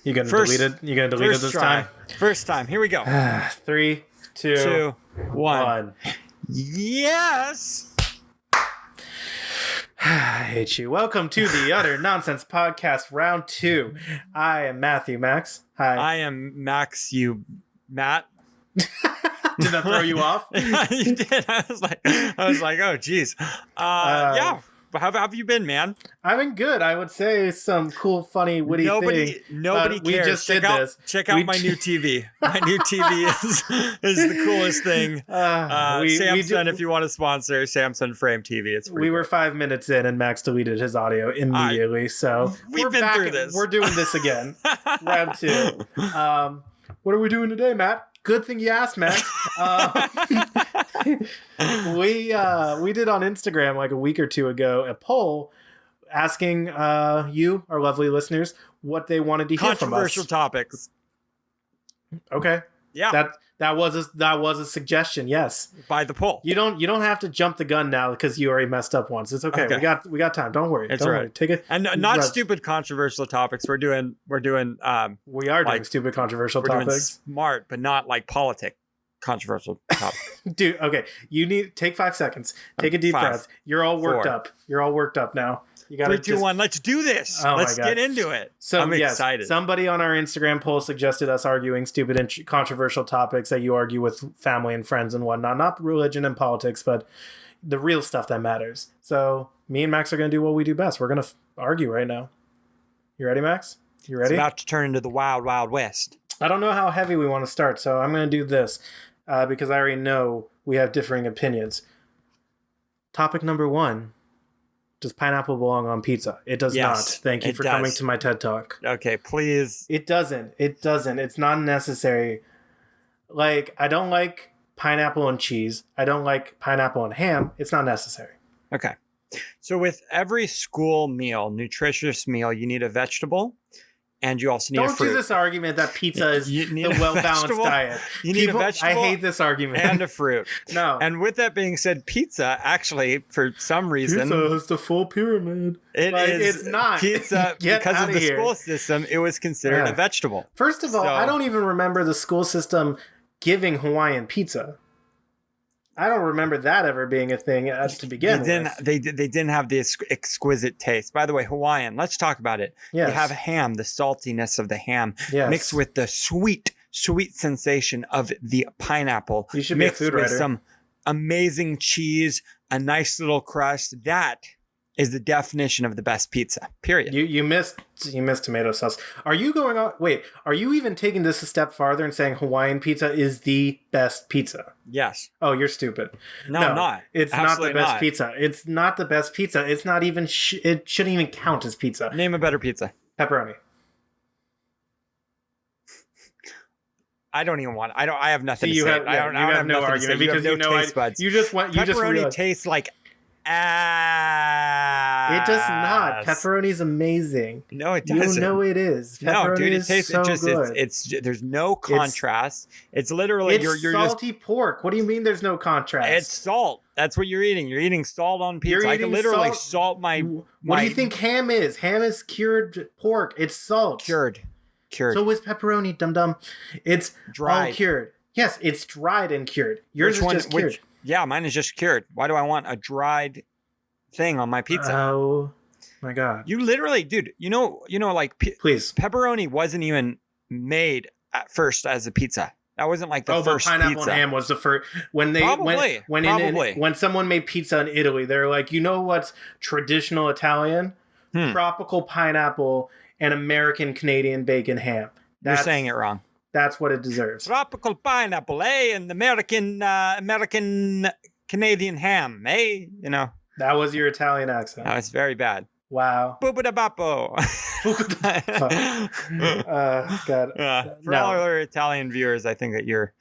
You gonna First- delete it? You gonna delete it First this try. time? First time. Here we go. 3, 2, 2, 1. 1. Yes. I hate you. Welcome to the Utter Nonsense Podcast, Round 2. I am Matthew Max. Hi. I am Max. You, Matt. Did that throw you off? You did. I was like, oh, geez. Yeah. How have you been, man? I've been good. I would say some cool, funny, witty Nobody thing. cares. We just check did out, this. Check out We my j- new TV. My new TV is the coolest thing. Samsung, if you want to sponsor Samsung Frame TV, it's free. We were 5 minutes in, and Max deleted his audio immediately. So We've we're been back. through this. We're doing this again. Round 2. What are we doing today, Matt? Good thing you asked, Max. We did on Instagram like a week or two ago a poll asking you, our lovely listeners, what they wanted to hear from us. Controversial topics. Okay, Yeah. that was a suggestion. Yes, By the poll. you don't have to jump the gun now because you already messed up once. It's okay. Okay. We got time. Don't worry. It's Don't all worry. right. Take it. And not Right. stupid controversial topics. We're doing We are doing like, stupid controversial we're doing topics. smart, but not like politic controversial topics. Dude, okay. You need take 5 seconds. Take a deep 5, breath. You're all worked 4. up. You're all worked up now. You got 3, 2, 1. Let's do this. Oh my Let's God. get into it. So I'm yes, excited. somebody on our Instagram poll suggested us arguing stupid and controversial topics that you argue with family and friends and whatnot. Not religion and politics, but the real stuff that matters. So me and Max are going to do what we do best. We're going to argue right now. You ready, Max? You It's ready? about to turn into the wild, wild west. I don't know how heavy we want to start, so I'm going to do this because I already know we have differing opinions. Topic number 1. Does pineapple belong on pizza? It does Yes, not. Thank you it for does. coming to my TED Talk. Okay, please. It doesn't. It doesn't. It's not necessary. Like, I don't like pineapple and cheese. I don't like pineapple and ham. It's not necessary. Okay. So with every school meal, nutritious meal, you need a vegetable and you also need a Don't fruit. do this argument that pizza is You need the a well-balanced vegetable. diet. You need a People- vegetable I hate this argument. and a fruit. No. And with that being said, pizza actually, for some reason, Pizza is the full pyramid. it Like, is it's not. pizza Get because of outta the here. school system. It was considered Yeah. a vegetable. First of all, So- I don't even remember the school system giving Hawaiian pizza. I don't remember that ever being a thing to begin with. They didn't have the exquisite taste. By the way, Hawaiian. Let's talk about it. Yes. You have ham, the saltiness of the ham, Yes. mixed with the sweet sensation of the pineapple. You should be a mixed food with writer. some amazing cheese, a nice little crust. That is the definition of the best pizza. Period. You missed tomato sauce. Are you going on? Wait, are you even taking this a step farther and saying Hawaiian pizza is the best pizza? Yes. Oh, you're stupid. No, I'm not. It's Absolutely not the best not. pizza. It's not the best pizza. It's not even. It shouldn't even count as pizza. Name a better pizza. Pepperoni. I don't even want. I have nothing See, to you say. have, I don't have no nothing to say. argument because have you no know taste buds. you just went. You just Pepperoni realized. tastes like ass. It does not. Pepperoni's amazing. No, it You doesn't. know it is. No, Pepperoni dude, it is tastes. so It just. good. It's. There's no contrast. It's literally It's you're just. salty pork. What do you mean there's no contrast? It's salt. That's what you're eating. You're eating salt on pizza. You're I can eating literally salt? salt my. What do you think ham is? Ham is cured pork. It's salt. Cured. So is pepperoni, dum dum. It's Dried. all cured. Yes, it's dried and cured. Yours is just cured. Yeah, mine is just cured. Why do I want a dried thing on my pizza? Oh my god! You literally, dude. You know, like Please. pepperoni wasn't even made at first as a pizza. That wasn't like the But first pineapple pizza. and ham was the first. When they Probably. when someone made pizza in Italy, they're like, you know what's traditional Italian? Tropical pineapple and American Canadian bacon ham. You're saying it wrong. That's what it deserves. Tropical pineapple, and American Canadian ham, You know, That was your Italian accent. that was very bad. Wow. Boobadabapo. God. For No. all our Italian viewers, I think that your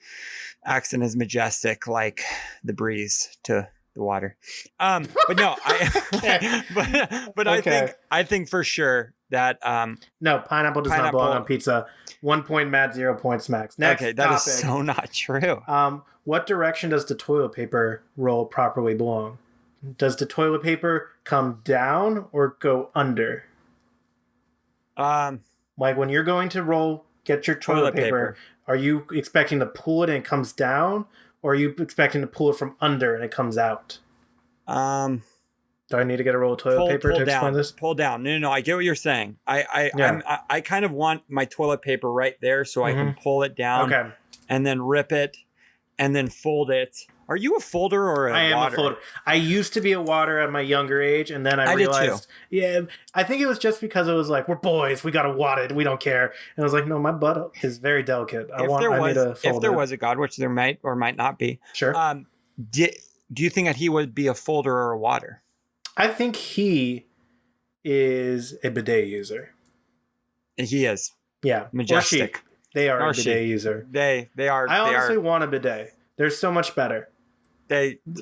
accent is majestic, like the breeze to the water. But no, but Okay. I think for sure that No, pineapple does not belong on pizza. 1 point Matt, 0 points Max. Next okay, that topic. is so not true. What direction does the toilet paper roll properly belong? Does the toilet paper come down or go under? Like when you're going to get your toilet paper, are you expecting to pull it and it comes down, or are you expecting to pull it from under and it comes out? Do I need to get a roll of toilet paper to explain this? Pull down. No. I get what you're saying. I kind of want my toilet paper right there so I can pull it down. Okay. And then rip it, and then fold it. Are you a folder or a wader? I am a folder. I used to be a water at my younger age, and then I realized, yeah, I think it was just because it was like, we're boys, we gotta wad it, we don't care. And I was like, no, my butt is very delicate. I need to fold if there was a God, which there might or might not be. Sure. Do you think that he would be a folder or a water? I think he is a bidet user. He is. Yeah. Majestic. Or she. They are a bidet user. They are. I honestly want a bidet. They're so much better.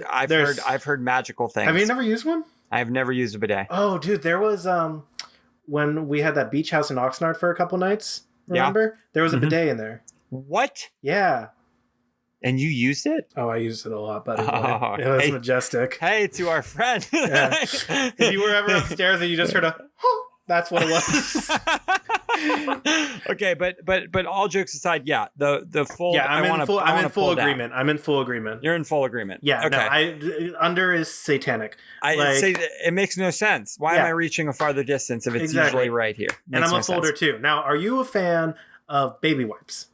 I've heard magical things. Have you never used one? I've never used a bidet. Oh, dude, there was when we had that beach house in Oxnard for a couple nights. Remember? Yeah. There was a bidet in there. What? Yeah. And you used it? Oh, I used it a lot, buddy. It was majestic. Hey, to our friend. Yeah. If you were ever upstairs and you just heard a, that's what it was. Okay, but all jokes aside, yeah, the full. Yeah, I'm in full agreement. I'm in full agreement. You're in full agreement. Yeah. Okay. No, under is satanic. I say it makes no sense. Why am I reaching a farther distance if it's usually right here? And I'm a folder too. Now, are you a fan of baby wipes?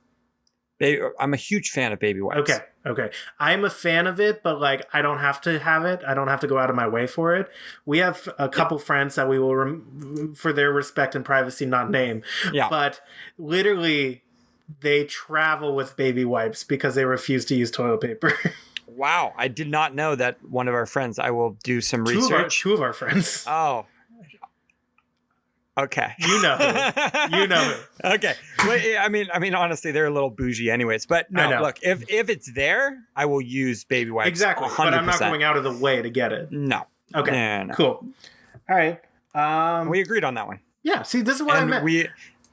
I'm a huge fan of baby wipes. Okay. I'm a fan of it, but like I don't have to have it. I don't have to go out of my way for it. We have a couple friends that we will, for their respect and privacy, not name. Yeah. But literally, they travel with baby wipes because they refuse to use toilet paper. Wow, I did not know that one of our friends. I will do some research. Two of our friends. Oh. Okay. You know who. Okay. Well, I mean, honestly, they're a little bougie anyways. But no, look, if it's there, I will use baby wipes. Exactly. 100%. But I'm not going out of the way to get it. No. Okay. No. Cool. All right. We agreed on that one. Yeah. See, this is what I meant.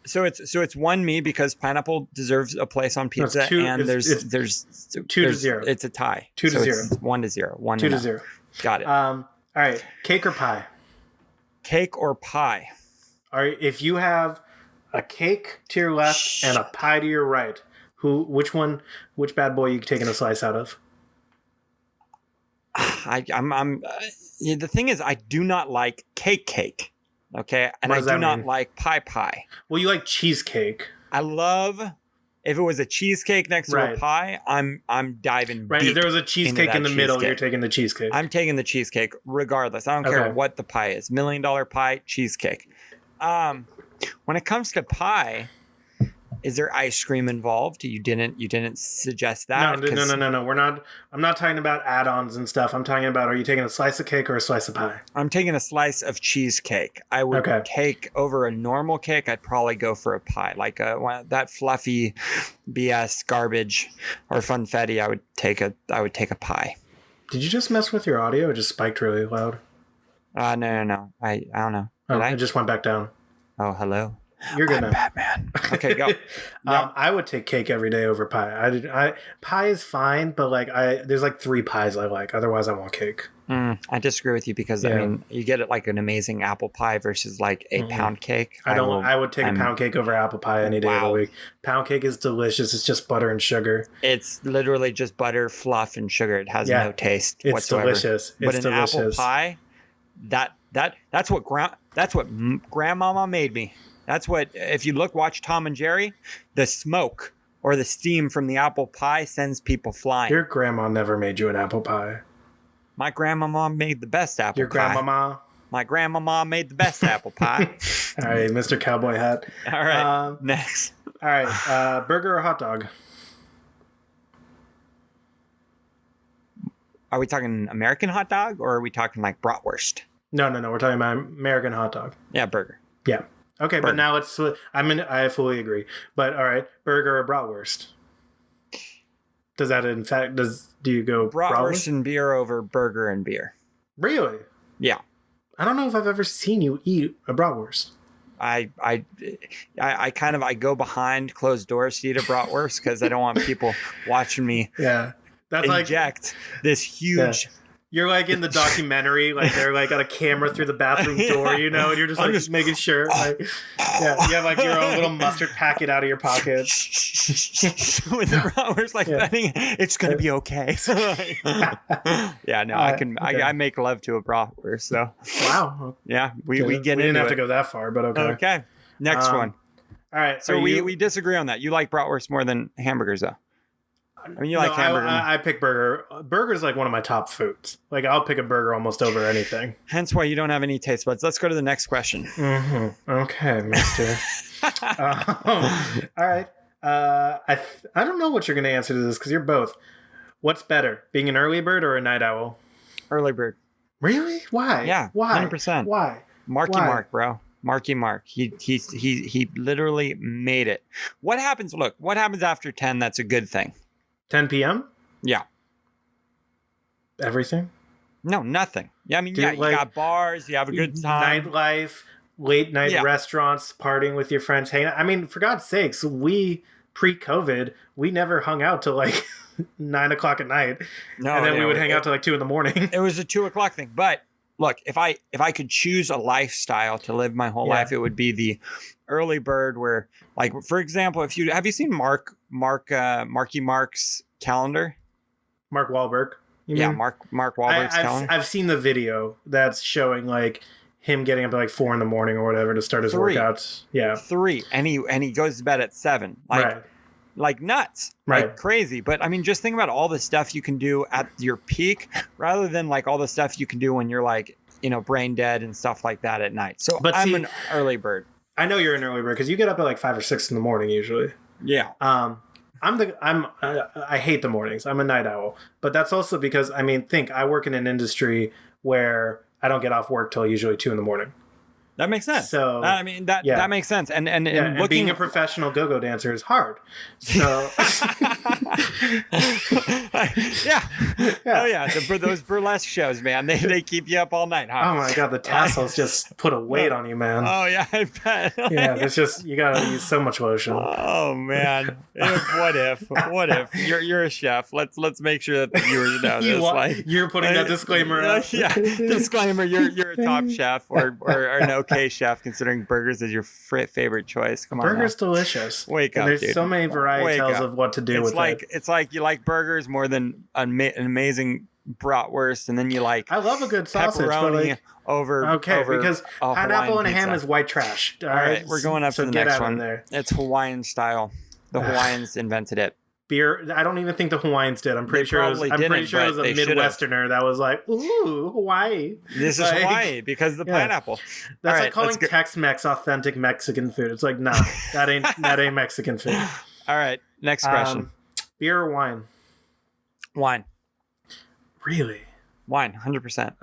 So it's 1-me because pineapple deserves a place on pizza, and there's 2-0. It's a tie. 2-0. It's 1-0. 2-0. Got it. All right. Cake or pie? Cake or pie? All right. If you have a cake to your left and a pie to your right, which bad boy are you taking a slice out of? The thing is, I do not like cake. Okay, and I do not like pie. Well, you like cheesecake. I love if it was a cheesecake next to a pie. I'm diving right. Deep if there was a cheesecake in the middle, you're taking the cheesecake. I'm taking the cheesecake regardless. I don't care what the pie is. $1 million pie, cheesecake. When it comes to pie, is there ice cream involved? You didn't suggest that. No. We're not. I'm not talking about add-ons and stuff. I'm talking about, are you taking a slice of cake or a slice of pie? I'm taking a slice of cheesecake. I would take over a normal cake. I'd probably go for a pie, like that fluffy BS garbage or funfetti. I would take a pie. Did you just mess with your audio? It just spiked really loud. No. I don't know. It just went back down. Oh, hello. You're good now. Batman. Okay, go. I would take cake every day over pie. Pie is fine, but like there's like 3 pies I like. Otherwise, I want cake. I disagree with you because I mean, you get it like an amazing apple pie versus like a pound cake. I would take a pound cake over apple pie any day of the week. Pound cake is delicious. It's just butter and sugar. It's literally just butter, fluff, and sugar. It has no taste whatsoever. It's delicious. But an apple pie, that's what grandmama made me. That's what, if you watch Tom and Jerry, the smoke or the steam from the apple pie sends people flying. Your grandma never made you an apple pie. My grandmama made the best apple pie. Your grandmama? My grandmama made the best apple pie. All right, Mr. Cowboy Hat. All right, next. All right, burger or hot dog? Are we talking American hot dog or are we talking like bratwurst? No. We're talking about American hot dog. Yeah, burger. Yeah. Okay, burger. But now I fully agree. But all right, burger or bratwurst? Does that do you go bratwurst and beer over burger and beer? Really? Yeah. I don't know if I've ever seen you eat a bratwurst. I go behind closed doors to eat a bratwurst because I don't want people watching me. Yeah. That's inject this huge You're like in the documentary, like they're like got a camera through the bathroom door, you know, and you're just like making sure, like, yeah, you have like your own little mustard packet out of your pocket. With the bratwurst, like betting, it's gonna be okay. Yeah, no, I make love to a bratwurst. So wow, yeah, we didn't have to go that far, but okay. Okay, next one. All right, so we disagree on that. You like bratwurst more than hamburgers, though. I mean, you like hamburger. I pick burger. Burger's like one of my top foods. Like, I'll pick a burger almost over anything. Hence why you don't have any taste buds. Let's go to the next question. Mm-hmm. Okay, mister. All right. I don't know what you're going to answer to this because you're both. What's better, being an early bird or a night owl? Early bird. Really? Why? Yeah. Why? 100%. Why? Marky Mark, bro. Marky Mark. He literally made it. What happens? Look, what happens after 10? That's a good thing. 10 p.m.? Yeah. Everything? No, nothing. Yeah, I mean, you got bars, you have a good time. Nightlife, late night restaurants, partying with your friends, hanging out. I mean, for God's sakes, pre-COVID, we never hung out till like 9 o'clock at night. No, and then we would hang out till like 2 a.m. It was a 2 o'clock thing. But look, if I could choose a lifestyle to live my whole life, it would be the early bird where, like, for example, have you seen Marky Mark's calendar? Mark Wahlberg. Mark Wahlberg's calendar. I've seen the video that's showing like him getting up at like 4 a.m. or whatever to start his workouts. Yeah. 3. And he goes to bed at 7. Like nuts. Like crazy. But I mean, just think about all the stuff you can do at your peak rather than like all the stuff you can do when you're like, brain dead and stuff like that at night. So I'm an early bird. I know you're an early bird because you get up at like 5 or 6 in the morning usually. Yeah. I hate the mornings. I'm a night owl, but that's also because I work in an industry where I don't get off work till usually 2 a.m. That makes sense. So that makes sense. And being a professional go-go dancer is hard. So yeah. Oh yeah. Those burlesque shows, man, they keep you up all night, huh? Oh my God, the tassels just put a weight on you, man. Oh yeah, I bet. Yeah, it's just you gotta use so much lotion. Oh man. What if you're a chef? Let's make sure that the viewers know this. You're putting that disclaimer out. Yeah, disclaimer. You're a top chef or an okay chef considering burgers is your favorite choice. Come on, burgers delicious. Wake up, there's dude. so many varieties of what to do with it. It's like you like burgers more than an amazing bratwurst, and then you like I love a good sausage pepperoni over because pineapple and ham is white trash. All right, we're going up to the next one. It's Hawaiian style. The Hawaiians invented it. Beer. I don't even think the Hawaiians did. I'm pretty sure it was a Midwesterner that was like, "Ooh, Hawaii." This is Hawaii because of the pineapple. That's like calling Tex-Mex authentic Mexican food. It's like, no, that ain't Mexican food. All right, next question. Beer or wine? Wine. Really? Wine, 100%.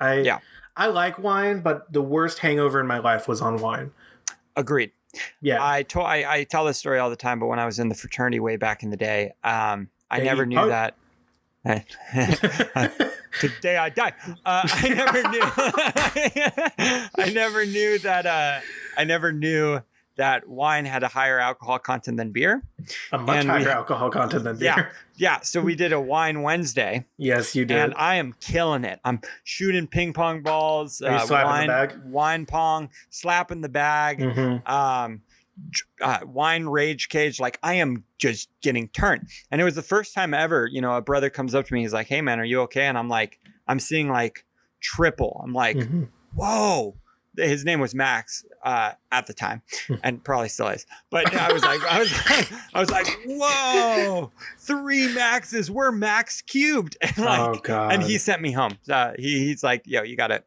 I like wine, but the worst hangover in my life was on wine. Agreed. Yeah, I tell this story all the time, but when I was in the fraternity way back in the day, I never knew that. Today I die. I never knew that wine had a higher alcohol content than beer. A much higher alcohol content than beer. Yeah. So we did a wine Wednesday. Yes, you did. And I am killing it. I'm shooting ping pong balls, Are you slapping the bag? Wine pong, slapping the bag, wine rage cage. Like I am just getting turned. And it was the first time ever, a brother comes up to me. He's like, "Hey man, are you okay?" And I'm like, I'm seeing like triple. I'm like, whoa. His name was Max at the time, and probably still is. But I was like, whoa, 3 Maxes. We're Max cubed. And oh God! And he sent me home. He's like, yo, you gotta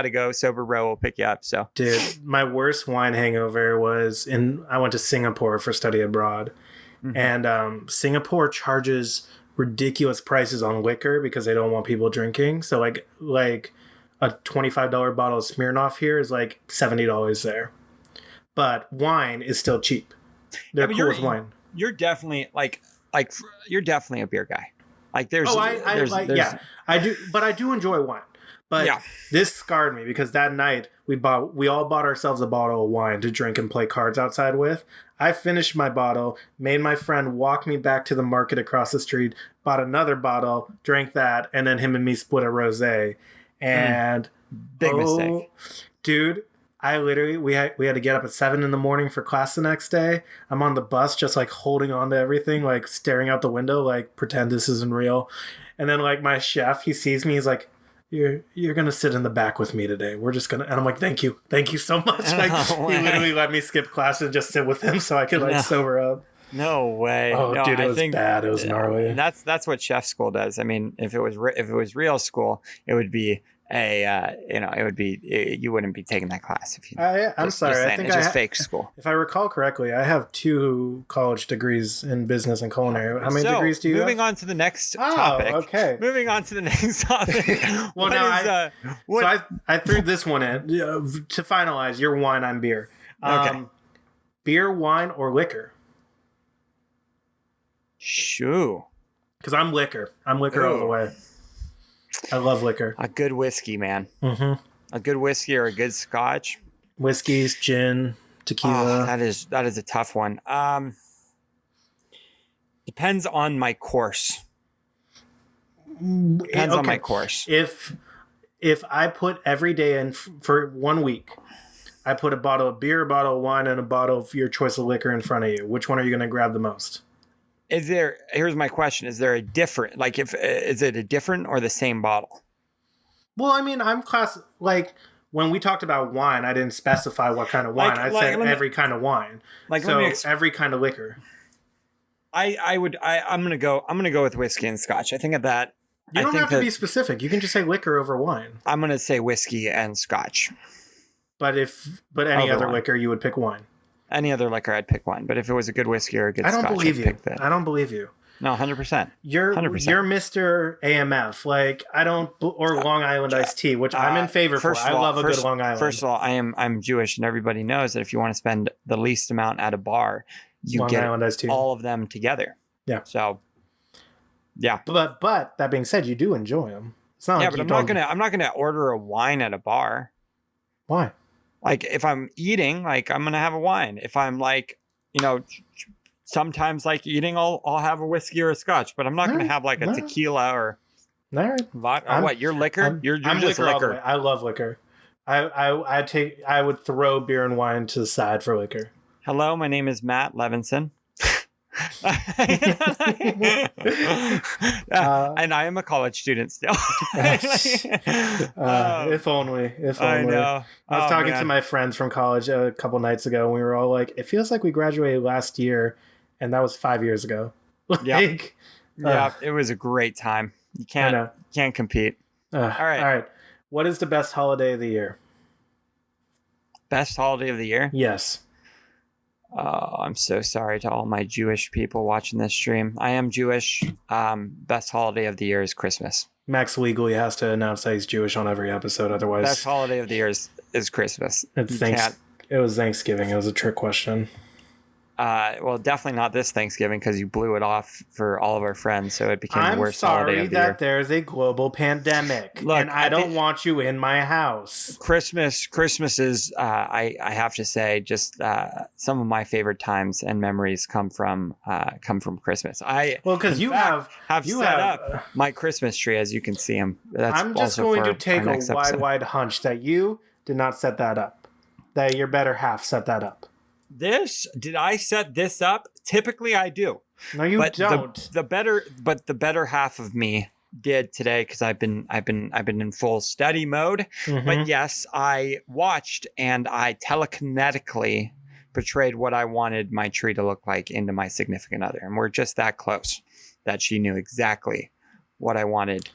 go. Sober bro will pick you up. So, dude, my worst wine hangover was I went to Singapore for study abroad, and Singapore charges ridiculous prices on liquor because they don't want people drinking. So like a $25 bottle of Smirnoff here is like $70 there. But wine is still cheap. They're cool with wine. You're definitely you're definitely a beer guy. Like there's I do, but I do enjoy wine. But this scarred me because that night we all bought ourselves a bottle of wine to drink and play cards outside with. I finished my bottle, made my friend walk me back to the market across the street, bought another bottle, drank that, and then him and me split a rosé. And Big mistake. dude, I literally we had to get up at 7 a.m. for class the next day. I'm on the bus just like holding on to everything, like staring out the window, like pretend this isn't real. And then like my chef, he sees me, he's like, You're gonna sit in the back with me today. We're just gonna, and I'm like, thank you so much. Like he literally let me skip class and just sit with him so I could like sober up. No way. Oh, no, dude, it was bad. It was gnarly. That's what chef school does. I mean, if it was real school, it would be you wouldn't be taking that class if you. I'm sorry. I think it's just fake school. If I recall correctly, I have 2 college degrees in business and culinary. How many degrees do you moving have? on to the next topic. Okay. Moving on to the next topic. Well, now I threw this one in to finalize your wine on beer. Okay. Beer, wine, or liquor? Shoo. Because I'm liquor. I'm liquor all the way. I love liquor. A good whiskey, man. Mm-hmm. A good whiskey or a good scotch. Whiskeys, gin, tequila. Oh, that is a tough one. Depends on my course. Depends on my course. If I put every day in for 1 week, I put a bottle of beer, a bottle of wine, and a bottle of your choice of liquor in front of you, which one are you going to grab the most? Here's my question. Is there a different, like, is it a different or the same bottle? Well, I mean, like when we talked about wine, I didn't specify what kind of wine. I said every kind of wine. Like, so every kind of liquor. I'm gonna go with whiskey and scotch. I think of that. You don't have to be specific. You can just say liquor over wine. I'm gonna say whiskey and scotch. But any other liquor, you would pick wine. Any other liquor, I'd pick wine. But if it was a good whiskey or a good scotch, I don't believe you. No, 100%. You're Mr. AMF. Like, or Long Island iced tea, which I'm in favor for. I love a good Long Island. First of all, I'm Jewish, and everybody knows that if you want to spend the least amount at a bar, you Long get Island iced tea. All of them together. Yeah. So, yeah. But that being said, you do enjoy them. It's not but I'm not gonna order a wine at a bar. Why? Like, if I'm eating, like, I'm gonna have a wine. If I'm like, sometimes like eating, I'll have a whiskey or a scotch, but I'm not gonna have like a tequila or vodka. What? You're liquor? You're just liquor. All the way. I love liquor. I would throw beer and wine to the side for liquor. Hello, my name is Matt Levinson. And I am a college student still. If only. I know. I was talking to my friends from college a couple nights ago, and we were all like, it feels like we graduated last year, and that was 5 years ago. Yeah, it was a great time. You can't compete. All right. What is the best holiday of the year? Best holiday of the year? Yes. Oh, I'm so sorry to all my Jewish people watching this stream. I am Jewish. Best holiday of the year is Christmas. Max legally has to announce that he's Jewish on every episode. Otherwise, best holiday of the year is Christmas. It was Thanksgiving. It was a trick question. Well, definitely not this Thanksgiving because you blew it off for all of our friends, so it became the worst holiday of the year. I'm sorry that there's a global pandemic, and I don't want you in my house. Christmas is, I have to say, just some of my favorite times and memories come from Christmas. Because you have set up my Christmas tree, as you can see him. I'm just going to take a wide hunch that you did not set that up, that your better half set that up. Did I set this up? Typically I do. No, you don't. The better half of me did today because I've been in full study mode. Mm-hmm. But yes, I watched and I telekinetically portrayed what I wanted my tree to look like into my significant other. And we're just that close that she knew exactly what I wanted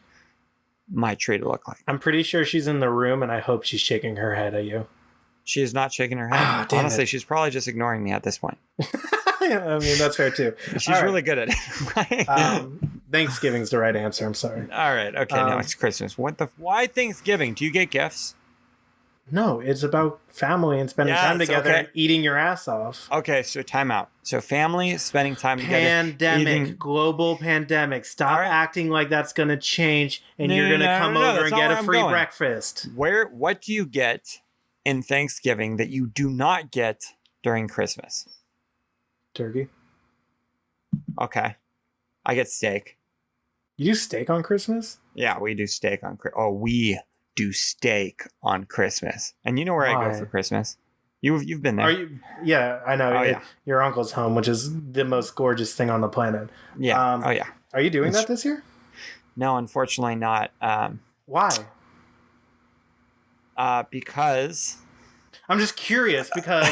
my tree to look like. I'm pretty sure she's in the room and I hope she's shaking her head at you. She is not shaking her head. Honestly, she's probably just ignoring me at this point. I mean, that's fair too. She's really good at it. Thanksgiving's the right answer. I'm sorry. All right. Okay. Now it's Christmas. Why Thanksgiving? Do you get gifts? No, it's about family and spending time together and eating your ass off. Okay. So time out. So family, spending time together. Global pandemic. Stop acting like that's going to change and you're going to come over and get a free breakfast. What do you get in Thanksgiving that you do not get during Christmas? turkey. Okay. I get steak. You do steak on Christmas? Yeah, we do steak on we do steak on Christmas. And you know where I Why? go for Christmas? You've been there. Are you? Yeah, I know. Oh, yeah. Your uncle's home, which is the most gorgeous thing on the planet. Yeah. Oh yeah. Are you doing that this year? No, unfortunately not. Why? Because I'm just curious because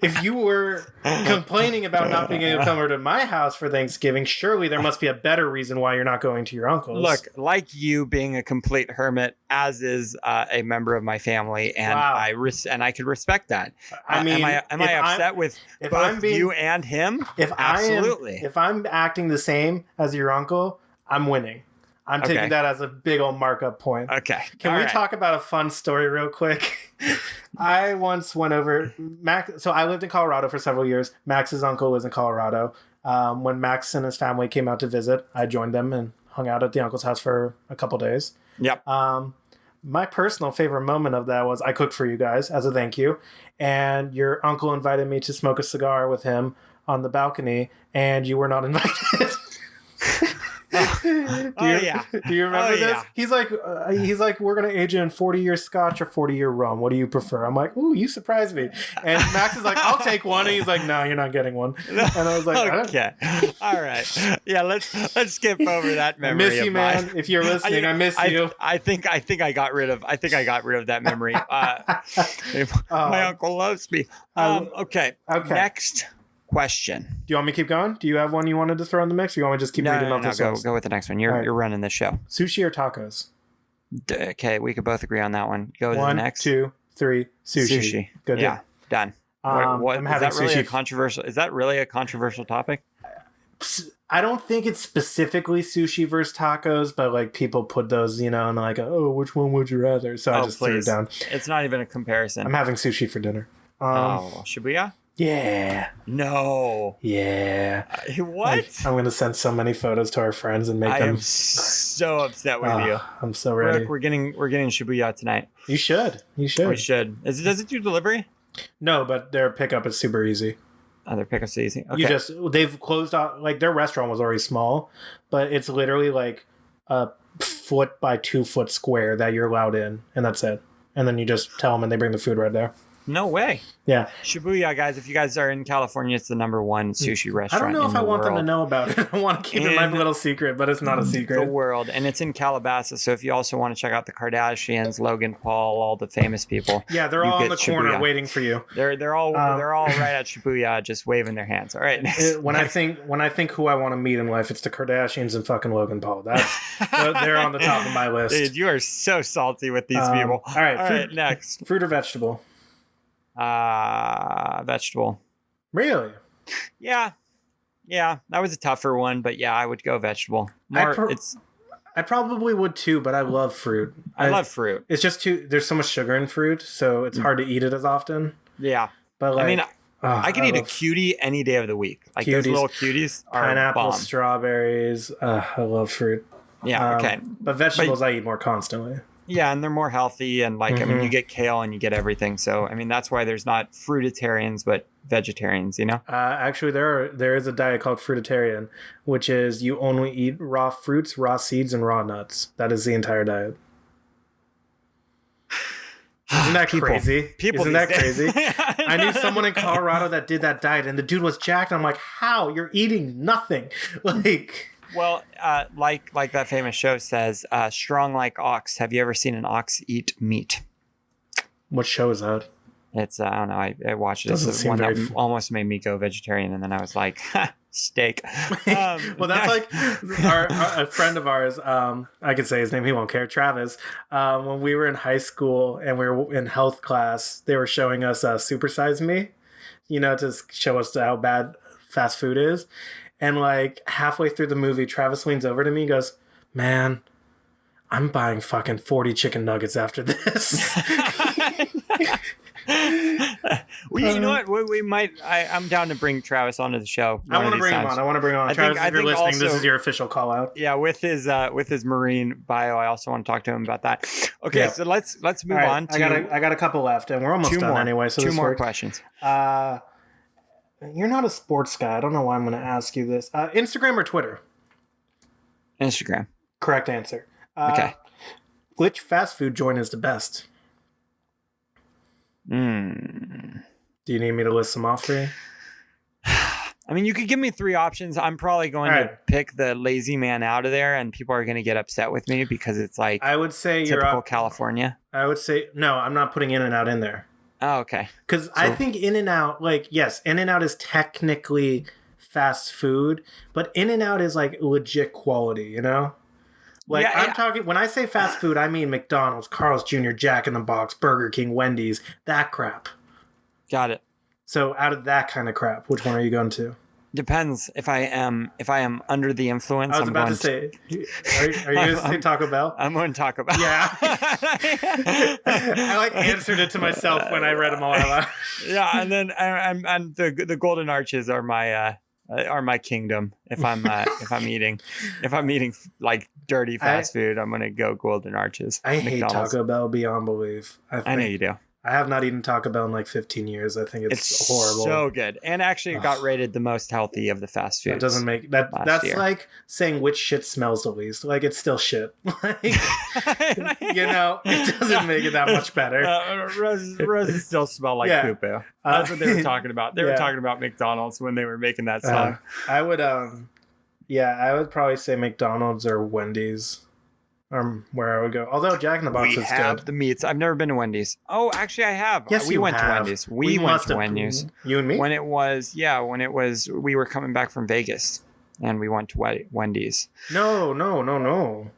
if you were complaining about not being able to come over to my house for Thanksgiving, surely there must be a better reason why you're not going to your uncle's. look, like you being a complete hermit, as is a member of my family, and Wow. I could respect that. I mean, am I upset with if both I'm being- you and him? if Absolutely. if I'm acting the same as your uncle, I'm winning. I'm taking Okay. that as a big old markup point. Okay. Can All we right. talk about a fun story real quick? I once went over Max. So I lived in Colorado for several years. Max's uncle was in Colorado. When Max and his family came out to visit, I joined them and hung out at the uncle's house for a couple days. Yep. My personal favorite moment of that was I cooked for you guys as a thank you, and your uncle invited me to smoke a cigar with him on the balcony, and you were not invited. Do you remember Oh, this? yeah. He's like, we're gonna age in 40-year Scotch or 40-year rum. What do you prefer? I'm like, ooh, you surprised me. And Max is like, I'll take one. And he's like, no, you're not getting one. And I was like, I don't- Okay. All right. Yeah. Let's skip over that I memory. miss you, of man. mine. If you're listening, I miss you. I think I got rid of that memory. My uncle loves me. Okay. Okay. Next question. Do you want me to keep going? Do you have one you wanted to throw in the mix? Or you want me to just keep reading off this Go list? with the next one. All right. You're running the show. Sushi or tacos? Okay, we could both agree on that one. Go to the One, next. 2, 3, sushi. Good. Yeah. Done. What I'm is having that really a sushi. controversial? Is that really a controversial topic? I don't think it's specifically sushi versus tacos, but like people put those, and like, oh, which one would you rather? So I just threw it please. down. It's not even a comparison. I'm having sushi for dinner. Shibuya? Yeah. No. Yeah. What? I'm going to send so many photos to our friends and make I them. am so upset with you. I'm so ready. Brooke, we're getting Shibuya tonight. You should. We should. Does it do delivery? No, but their pickup is super easy. Their pickup's easy. Okay. They've closed out, like their restaurant was already small, but it's literally like a foot by 2 foot square that you're allowed in, and that's it. And then you just tell them and they bring the food right there. No way. Yeah. Shibuya, guys, if you guys are in California, it's the #1 sushi I restaurant. don't know if I want them to world. know about it. I want to keep it my little secret, but it's not a The secret. world, and it's in Calabasas. So if you also want to check out the Kardashians, Logan Paul, all the famous people, Yeah, they're you all in get the corner Shibuya. waiting for you. They're all right at Shibuya, just waving their hands. All right. When I think who I want to meet in life, it's the Kardashians and fucking Logan Paul. They're on the top of my list. Dude, you are so salty with these people. All right, next. Fruit or vegetable? Vegetable. Really? Yeah, that was a tougher one, but yeah, I would go vegetable. I probably would too, but I love fruit. I love fruit. It's just there's so much sugar in fruit, so it's hard to eat it as often. Yeah, But like, I mean, I can eat a love cutie any day of the week. Like those Cuties. little cuties are pineapple, bomb. strawberries. I love fruit. Yeah, okay. But vegetables I eat more constantly. Yeah, and they're more healthy, and I mean, Mhm. you get kale and you get everything. So I mean, that's why there's not fruitarians but vegetarians. Actually, there is a diet called fruitarian, which is you only eat raw fruits, raw seeds, and raw nuts. That is the entire diet. Isn't that crazy? Isn't that crazy? I knew someone in Colorado that did that diet, and the dude was jacked. I'm like, how? You're eating nothing. Like, Well, like that famous show says, strong like ox. Have you ever seen an ox eat meat? what show is that? It's I don't know. I watched it. Doesn't It's seem one that very almost made me go vegetarian, and then I was like, steak. Well, that's like a friend of ours. I could say his name. He won't care. Travis. When we were in high school and we were in health class, they were showing us Super Size Me, to show us how bad fast food is. And like halfway through the movie, Travis leans over to me and goes, "Man, I'm buying fucking 40 chicken nuggets after this." Well, you know what? We might. I'm down to bring Travis onto the show. I want to bring him on. Travis, if you're listening, this also- is your official call out. Yeah, with his marine bio, I also want to talk to him about that. Okay, Yeah. so let's move All right, on to I got a couple left, and we're almost two done more anyway. So two this more works. questions. You're not a sports guy. I don't know why I'm going to ask you this. Instagram or Twitter? Instagram. Correct answer. Okay. Which fast food joint is the best? Do you need me to list them off for you? I mean, you could give me 3 options. I'm probably going to pick the lazy man out of there, and people are going to get upset with me because it's like I would say typical California. I would say no. I'm not putting In-N-Out in there. Oh, okay. Because I think In-N-Out, like, yes, In-N-Out is technically fast food, but In-N-Out is like legit quality, you know? Like, I'm talking, when I say fast food, I mean McDonald's, Carl's Jr., Jack in the Box, Burger King, Wendy's, that crap. Got it. So out of that kind of crap, which one are you going to? Depends. If I am under the influence, I was about to say, are you going to say Taco Bell? I'm going to Taco Bell. Yeah. I like answered it to myself when I read them all out loud. Yeah, and then and the Golden Arches are my kingdom. If I'm eating like dirty fast food, I'm gonna go Golden Arches. I hate Taco Bell beyond belief. I know you do. I have not eaten Taco Bell in like 15 years. I think it's horrible. So good. And actually it got rated the most healthy of the fast foods. That doesn't make that's year. Like saying which shit smells the least. Like it's still shit. Like, you know, it doesn't make it that much better. Roses still smell like poo-poo. That's what they were talking about. They were talking about McDonald's when they were making that song. I would I would probably say McDonald's or Wendy's. Where I would go. Although Jack in the Box is good. We have the meats. I've never been to Wendy's. Oh, actually, I have. Yes, we went to Wendy's. We went to Wendy's. You and me? When it was, we were coming back from Vegas, and we went to Wendy's. No.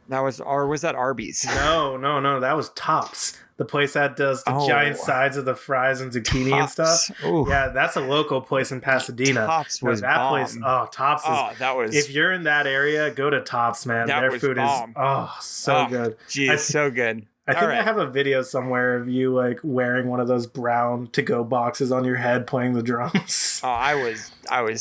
That was, or was that Arby's? No. That was Tops. The place that does the giant sides of the fries and zucchini and stuff. Ooh. Yeah, that's a local place in Pasadena. Tops was that bomb. Place. Oh, Tops is. That was. If you're in that area, go to Tops, man. Their food bomb. is so good. Geez, so good. I think I have a video somewhere of you like wearing one of those brown to-go boxes on your head, playing the drums. Oh, I was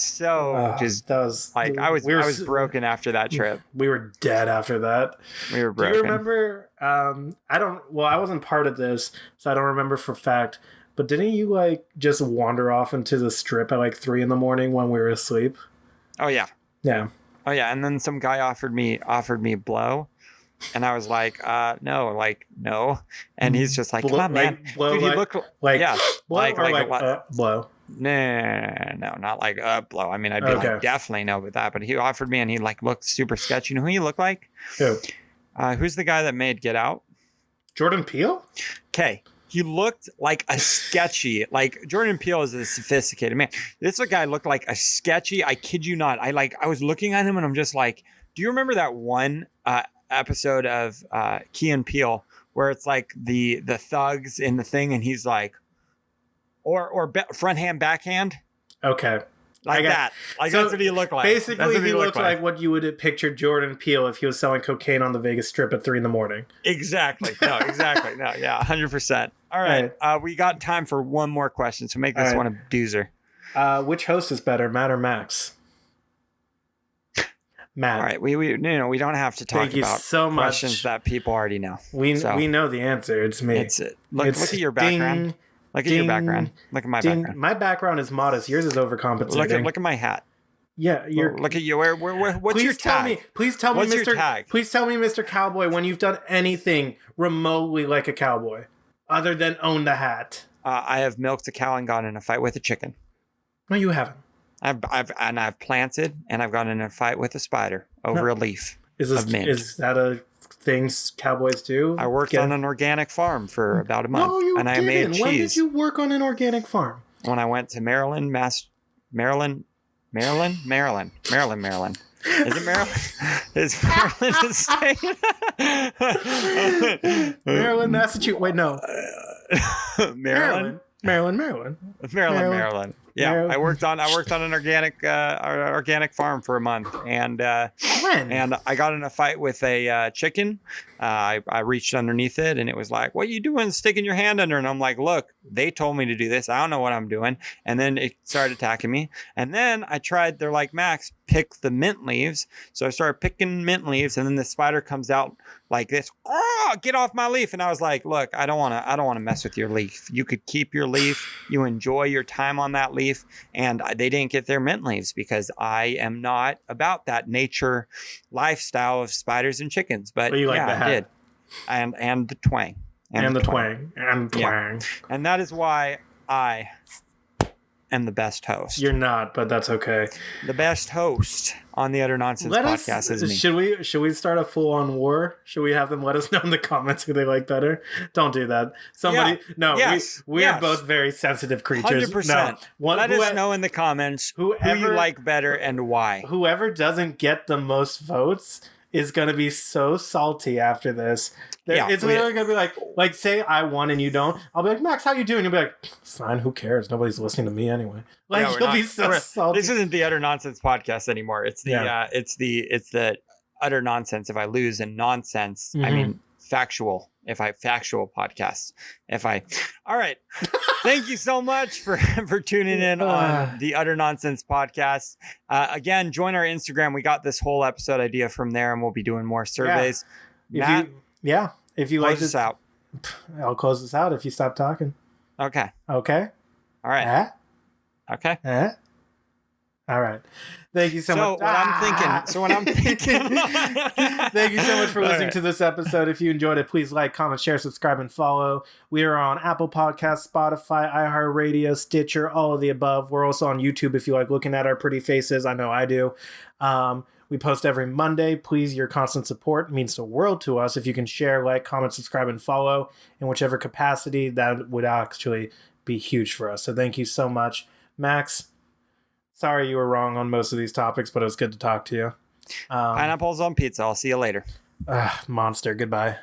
so just that was like I was broken after that trip. We were dead after that. We were broken. Do you remember? I wasn't part of this, so I don't remember for fact. But didn't you like just wander off into the Strip at like 3 a.m. when we were asleep? Oh yeah. Yeah. Oh yeah, and then some guy offered me blow. And I was like, no. And he's just like, come on, man. Blow, dude, he looked like, yeah. Blow. No, not like blow. I mean, I'd be like, definitely no with that. But he offered me and he like looked super sketchy. You know who he looked like? Who? Who's the guy that made Get Out? Jordan Peele? Okay. He looked like a sketchy, like Jordan Peele is a sophisticated man. This guy looked like a sketchy, I kid you not. I was looking at him and I'm just like, do you remember that one episode of Key and Peele where it's like the thugs in the thing and he's like or front hand backhand like that so that's what he looked like. Basically he looked like what you would have pictured Jordan Peele if he was selling cocaine on the Vegas Strip at 3 a.m. Exactly. No, 100%. All right. We got time for one more question, so make this one a doozer. Which host is better, Matt or Max? Matt. All right, we don't have to talk about questions that people already know. We know the answer. It's me. It's it. Look at your background. Look at your background. Look at my background. My background is modest. Yours is overcompensating. Look at my hat. Yeah, look at you. What's your tag? Please tell me, what's Mr. Your tag? Please tell me, Mr. Cowboy, when you've done anything remotely like a cowboy, other than own the hat. I have milked a cow and gotten in a fight with a chicken. No, you haven't. I've planted and I've gotten in a fight with a spider over a leaf. Is that a thing cowboys do? I worked on an organic farm for about a month. No, you and didn't. I made cheese. When did you work on an organic farm? When I went to Maryland. Is it Maryland? Is Maryland a state? Maryland, Massachusetts. Wait, no. Maryland. Maryland. Yeah, Maryland. I worked on an organic farm for a month, and when? And I got in a fight with a chicken I reached underneath it, and it was like, "What are you doing, sticking your hand under?" And I'm like, "Look, they told me to do this. I don't know what I'm doing." And then it started attacking me. And then I tried. They're like, "Max, pick the mint leaves." So I started picking mint leaves, and then the spider comes out like this. Oh, get off my leaf! And I was like, "Look, I don't want to mess with your leaf. You could keep your leaf. You enjoy your time on that leaf." And they didn't get their mint leaves because I am not about that nature lifestyle of spiders and chickens. But you like yeah, the hat. I did. And the twang. And the twang. And the twang. And that is why I am the best host. You're not, but that's okay. The best host on the Utter Nonsense podcast is me. Should we start a full-on war? Should we have them let us know in the comments who they like better? Don't do that. We are both very sensitive creatures. 100%. Let us know in the comments who you like better and why. Whoever doesn't get the most votes is going to be so salty after this. It's literally going to be like, say I won and you don't. I'll be like, "Max, how you doing?" You'll be like, "Fine, who cares? Nobody's listening to me anyway." You'll be so salty. This isn't the Utter Nonsense podcast anymore. It's the Utter Nonsense. If I lose in nonsense, I mean factual. Factual podcasts. All right. Thank you so much for tuning in on the Utter Nonsense podcast. Again, join our Instagram. We got this whole episode idea from there, and we'll be doing more surveys. Matt, if you like this out, I'll close this out if you stop talking. Okay. Okay. All right. Okay. All right. Thank you so much. What I'm thinking. Thank you so much for listening to this episode. If you enjoyed it, please like, comment, share, subscribe, and follow. We are on Apple Podcasts, Spotify, iHeartRadio, Stitcher, all of the above. We're also on YouTube if you like looking at our pretty faces. I know I do. We post every Monday. Please, your constant support means the world to us. If you can share, like, comment, subscribe, and follow in whichever capacity, that would actually be huge for us. So thank you so much. Max, sorry you were wrong on most of these topics, but it was good to talk to you. Pineapples on pizza. I'll see you later. Monster. Goodbye.